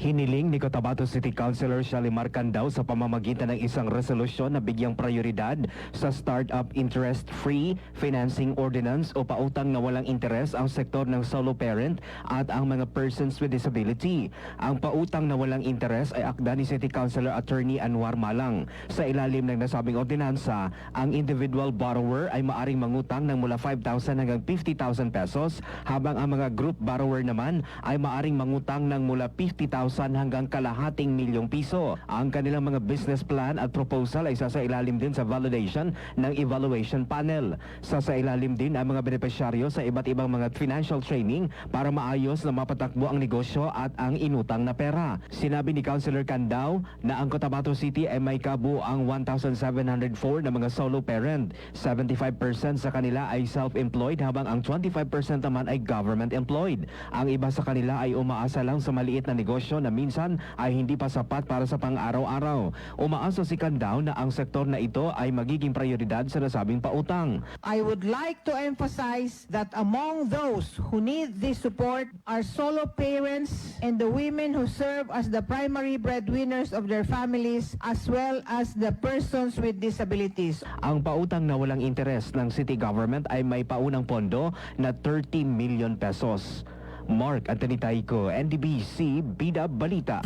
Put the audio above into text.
Hiniling ni Cotabato City Councilor Shalimar Candao sa pamamagitan ng isang resolusyon na bigyang prioridad sa Startup Interest-Free Financing Ordinance o pautang na walang interes ang sektor ng solo parent at ang mga persons with disability. Ang pautang na walang interes ay akda ni City Councilor Attorney Anwar Malang. Sa ilalim ng nasabing ordinansa, ang individual borrower ay maaring mangutang ng mula 5,000 hanggang 50,000 pesos, habang ang mga group borrower naman ay maaring mangutang ng mula 50,000 hanggang kalahating milyong piso. Ang kanilang mga business plan at proposal ay sasailalim din sa validation ng evaluation panel. Sasailalim din ang mga benepisyaryo sa iba't ibang mga financial training para maayos na mapatakbo ang negosyo at ang inutang na pera. Sinabi ni Councilor Candao na ang Cotabato City ay may kabuang 1,704 na mga solo parent. 75% sa kanila ay self-employed habang ang 25% naman ay government employed. Ang iba sa kanila ay umaasa lang sa maliit na negosyo na minsan ay hindi pa sapat para sa pang-araw-araw. Umaasa si Candao na ang sektor na ito ay magiging prioridad sa nasabing pautang. I would like to emphasize that among those who need this support are solo parents and the women who serve as the primary breadwinners of their families, as well as the persons with disabilities. Ang pautang na walang interes ng city government ay may paunang pondo na 30 million pesos. Mark Anthony Taico, NDBC, Bida Balita.